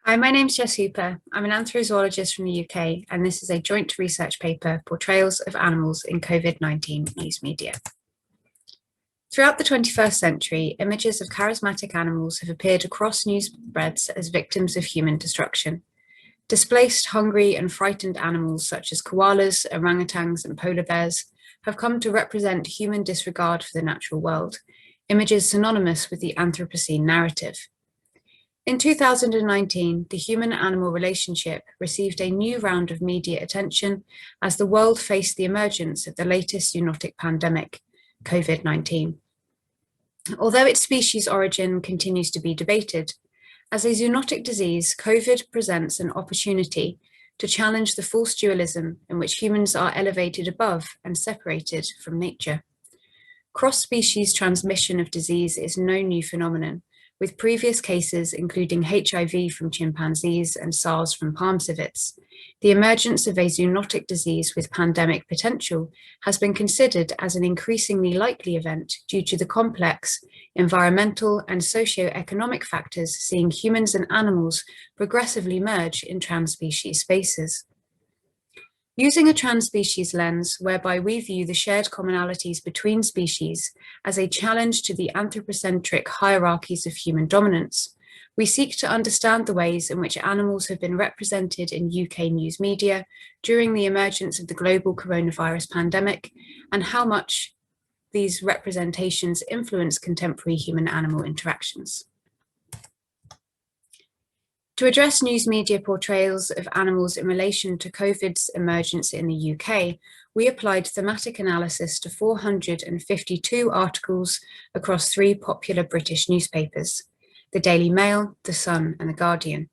Hi, my name's Jess Hooper. I'm an anthrozoologist from the UK, and this is a joint research paper, Portrayals of Animals in COVID-19 News Media. Throughout the 21st century, images of charismatic animals have appeared across news spreads as victims of human destruction. Displaced, hungry, and frightened animals such as koalas, orangutans, and polar bears have come to represent human disregard for the natural world, images synonymous with the Anthropocene narrative. In 2019, the human-animal relationship received a new round of media attention as the world faced the emergence of the latest zoonotic pandemic, COVID-19. Although its species origin continues to be debated, as a zoonotic disease, COVID presents an opportunity to challenge the false dualism in which humans are elevated above and separated from nature. Cross-species transmission of disease is no new phenomenon, with previous cases including HIV from chimpanzees and SARS from palm civets. The emergence of a zoonotic disease with pandemic potential has been considered as an increasingly likely event due to the complex environmental and socio-economic factors seeing humans and animals progressively merge in transspecies spaces. Using a transspecies lens, whereby we view the shared commonalities between species as a challenge to the anthropocentric hierarchies of human dominance, we seek to understand the ways in which animals have been represented in UK news media during the emergence of the global coronavirus pandemic, and how much these representations influence contemporary human-animal interactions. To address news media portrayals of animals in relation to COVID's emergence in the UK, we applied thematic analysis to 452 articles across 3 popular British newspapers, the Daily Mail, the Sun, and the Guardian.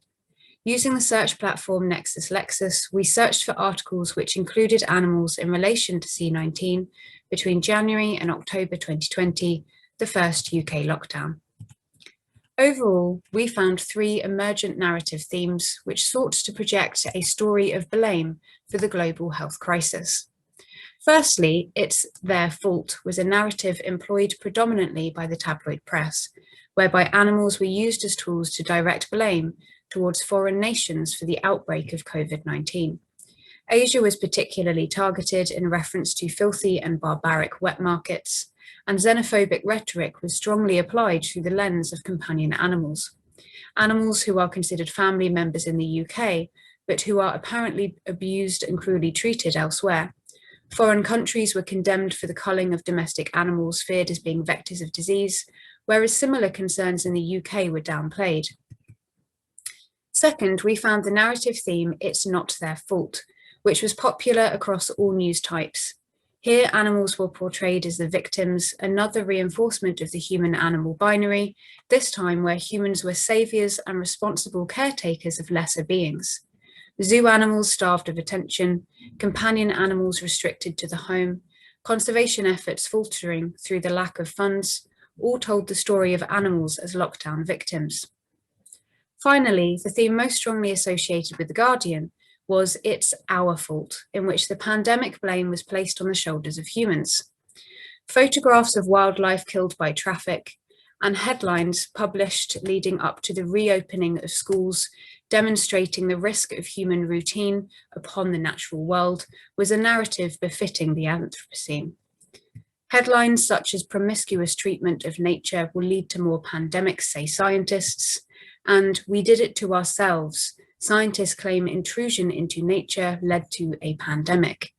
Using the search platform Lexis-Nexis, we searched for articles which included animals in relation to C19 between January and October 2020, the first UK lockdown. Overall, we found 3 emergent narrative themes which sought to project a story of blame for the global health crisis. Firstly, "It's their fault" was a narrative employed predominantly by the tabloid press, whereby animals were used as tools to direct blame towards foreign nations for the outbreak of COVID-19. Asia was particularly targeted in reference to filthy and barbaric wet markets, and xenophobic rhetoric was strongly applied through the lens of companion animals. Animals who are considered family members in the UK, but who are apparently abused and cruelly treated elsewhere. Foreign countries were condemned for the culling of domestic animals feared as being vectors of disease, whereas similar concerns in the UK were downplayed. Second, we found the narrative theme, "It's not their fault," which was popular across all news types. Here, animals were portrayed as the victims, another reinforcement of the human-animal binary, this time where humans were saviours and responsible caretakers of lesser beings. Zoo animals starved of attention, companion animals restricted to the home, conservation efforts faltering through the lack of funds, all told the story of animals as lockdown victims. Finally, the theme most strongly associated with The Guardian was "It's our fault," in which the pandemic blame was placed on the shoulders of humans. Photographs of wildlife killed by traffic and headlines published leading up to the reopening of schools demonstrating the risk of human routine upon the natural world was a narrative befitting the Anthropocene. Headlines such as "Promiscuous treatment of nature will lead to more pandemics, say scientists," and "We did it to ourselves. Scientists claim intrusion into nature led to a pandemic."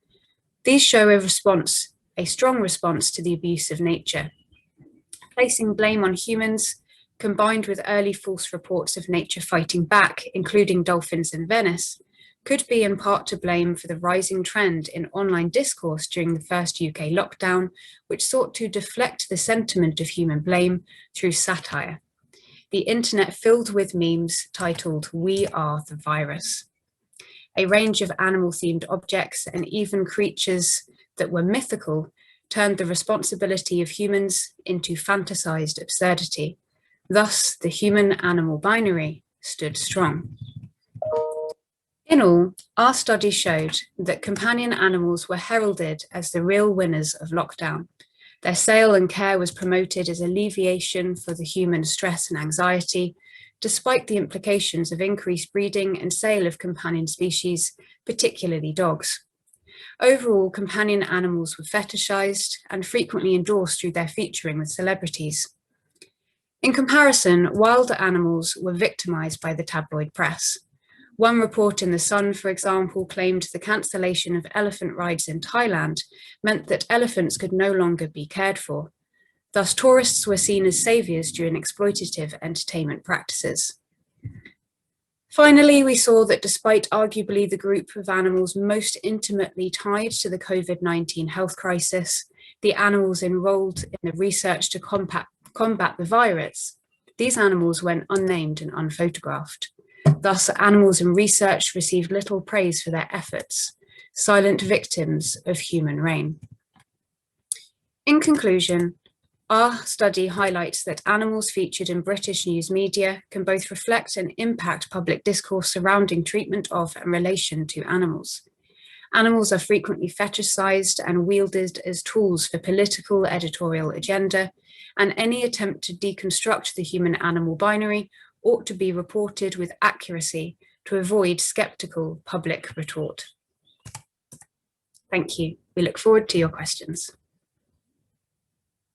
These show a strong response to the abuse of nature. Placing blame on humans, combined with early false reports of nature fighting back, including dolphins in Venice, could be in part to blame for the rising trend in online discourse during the first UK lockdown, which sought to deflect the sentiment of human blame through satire. The internet filled with memes titled "We are the virus." A range of animal-themed objects and even creatures that were mythical turned the responsibility of humans into fantasized absurdity. Thus, the human-animal binary stood strong. In all, our study showed that companion animals were heralded as the real winners of lockdown. Their sale and care was promoted as alleviation for the human stress and anxiety, despite the implications of increased breeding and sale of companion species, particularly dogs. Overall, companion animals were fetishized and frequently endorsed through their featuring with celebrities. In comparison, wilder animals were victimized by the tabloid press. One report in The Sun, for example, claimed the cancellation of elephant rides in Thailand meant that elephants could no longer be cared for. Thus, tourists were seen as saviors during exploitative entertainment practices. Finally, we saw that despite arguably the group of animals most intimately tied to the COVID-19 health crisis, the animals enrolled in the research to combat the virus, these animals went unnamed and unphotographed. Thus, animals in research received little praise for their efforts, silent victims of human reign. In conclusion, our study highlights that animals featured in British news media can both reflect and impact public discourse surrounding treatment of and relation to animals. Animals are frequently fetishized and wielded as tools for political editorial agenda, and any attempt to deconstruct the human-animal binary ought to be reported with accuracy to avoid skeptical public retort. Thank you. We look forward to your questions.